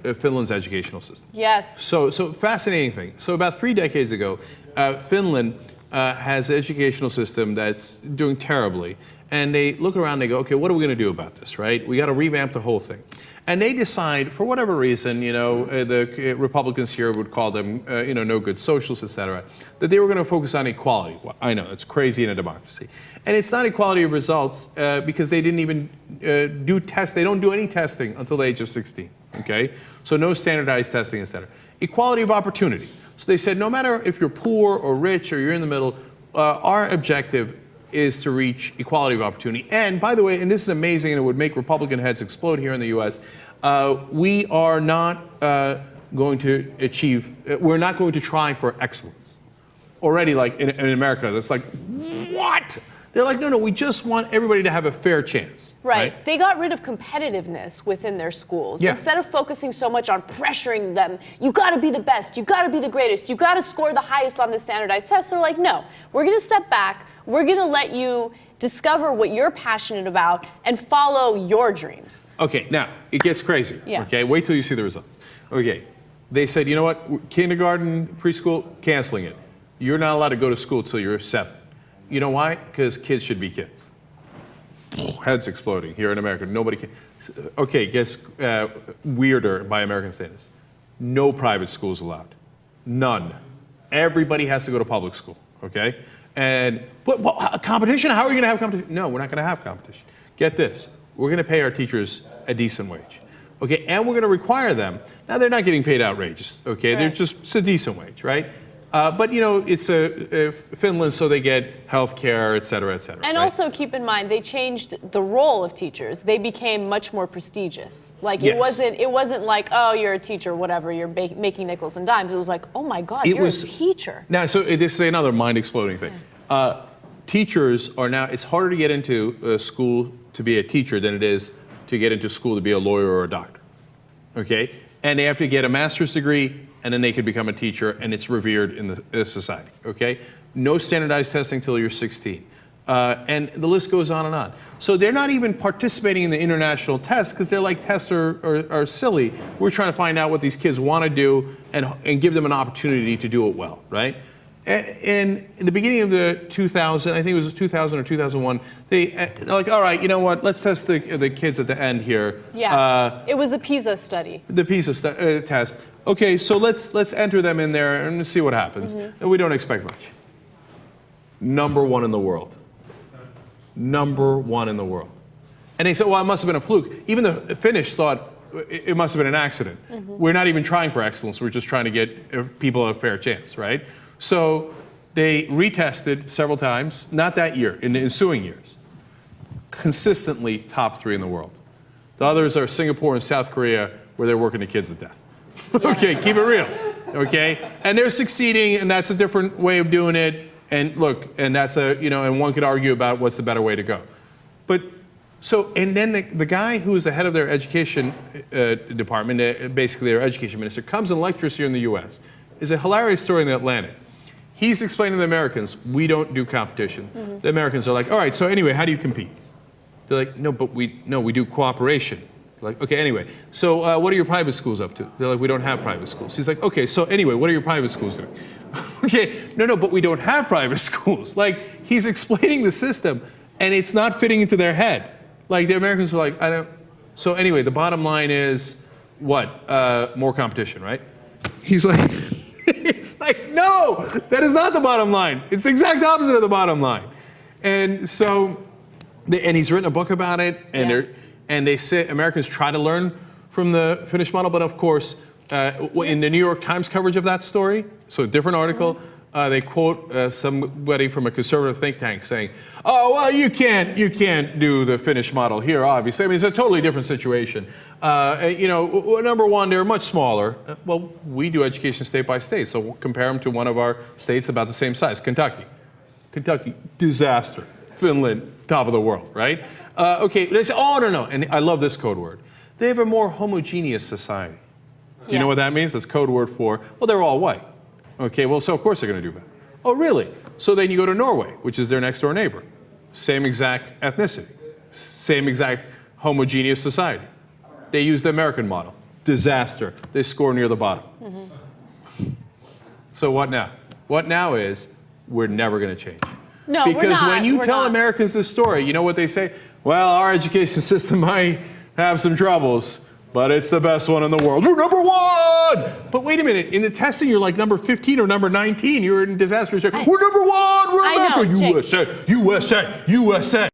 Finland's educational system. Yes. So fascinating thing. So about 3 decades ago, Finland has an educational system that's doing terribly. And they look around and they go, okay, what are we going to do about this, right? We got to revamp the whole thing. And they decide, for whatever reason, the Republicans here would call them, no good socialists, et cetera, that they were going to focus on equality. Well, I know, it's crazy in a democracy. And it's not equality of results because they didn't even do tests. They don't do any testing until the age of 16, okay? So no standardized testing, et cetera. Equality of opportunity. So they said, no matter if you're poor or rich or you're in the middle, our objective is to reach equality of opportunity. And by the way, and this is amazing and it would make Republican heads explode here in the US, we are not going to achieve, we're not going to try for excellence. Already like in America, that's like, what? They're like, no, we just want everybody to have a fair chance. Right. They got rid of competitiveness within their schools. Yeah. Instead of focusing so much on pressuring them, you got to be the best, you got to be the greatest, you got to score the highest on the standardized test. They're like, no, we're going to step back. We're going to let you discover what you're passionate about and follow your dreams. Okay, now, it gets crazy. Yeah. Okay, wait till you see the results. Okay, they said, you know what, kindergarten, preschool, canceling it. You're not allowed to go to school till you're 7. You know why? Because kids should be kids. Heads exploding here in America. Nobody can. Okay, gets weirder by American standards. No private schools allowed. None. Everybody has to go to public school, okay? And, but competition? How are we going to have competition? No, we're not going to have competition. Get this. We're going to pay our teachers a decent wage. Okay, and we're going to require them. Now, they're not getting paid outrageous, okay? Right. It's a decent wage, right? But, it's Finland, so they get health care, et cetera, et cetera. And right? also keep in mind, they changed the role of teachers. They became much more prestigious. Like Yes. it wasn't like, oh, you're a teacher, whatever, you're making nickels and dimes. It was like, oh my God, you're a teacher. Now, so this is another mind-exploding thing. Yeah. Teachers are now, it's harder to get into school to be a teacher than it is to get into school to be a lawyer or a doctor, okay? And they have to get a master's degree, and then they can become a teacher, and it's revered in the society, okay? No standardized testing till you're 16. And the list goes on and on. So they're not even participating in the international tests because they're like, tests are silly. We're trying to find out what these kids want to do and give them an opportunity to do it well, right? And in the beginning of the 2000, I think it was 2000 or 2001, they're like, all right, you know what, let's test the kids at the end here. Yeah, it was a PISA study. The PISA test. Okay, so let's enter them in there and see what happens. And we don't expect much. Number 1 in the world. Number 1 in the world. And they said, well, it must have been a fluke. Even the Finnish thought it must have been an accident. We're not even trying for excellence. We're just trying to get people a fair chance, right? So they retested several times, not that year, in the ensuing years. Consistently top 3 in the world. The others are Singapore and South Korea, where they're working the kids to death. Okay, keep it real, okay? And they're succeeding, and that's a different way of doing it. And look, and that's and one could argue about what's the better way to go. But, so, and then the guy who is the head of their education department, basically their education minister, comes and lectures here in the US. It's a hilarious story in the Atlantic. He's explaining to the Americans, we don't do competition. The Americans are like, all right, so anyway, how do you compete? They're like, no, but we do cooperation. Like, okay, anyway, so what are your private schools up to? They're like, we don't have private schools. He's like, okay, so anyway, what are your private schools doing? Okay, no, but we don't have private schools. Like, he's explaining the system, and it's not fitting into their head. Like, the Americans are like, I don't. So anyway, the bottom line is, what? More competition, right? He's like, it's like, no, that is not the bottom line. It's the exact opposite of the bottom line. And so, and he's written a book about it, and they say Americans try to learn from the Finnish model, but of course, in the New York Times coverage of that story, so a different article, they quote somebody from a conservative think tank saying, oh, well, you can't do the Finnish model here, obviously. I mean, it's a totally different situation. Number one, they're much smaller. Well, we do education state by state, so we'll compare them to one of our states about the same size, Kentucky. Kentucky, disaster. Finland, top of the world, right? Okay, they say, oh, no, and I love this code word. They have a more homogeneous society. Do you know what that means? That's code word for, well, they're all white. Okay, well, so of course they're going to do better. Oh, really? So then you go to Norway, which is their next door neighbor. Same exact ethnicity. Same exact homogeneous society. They use the American model. disaster. They score near the bottom. So what now? What now is we're never going to change. No, we're because not. when you We're tell not. Americans this story, you know what they say? Well, our education system might have some troubles, but it's the best one in the world. We're number one! But wait a minute, in the testing, you're like number 15 or number 19. You're in disaster. We're number one! We're I know, America! Jake. USA! USA! USA!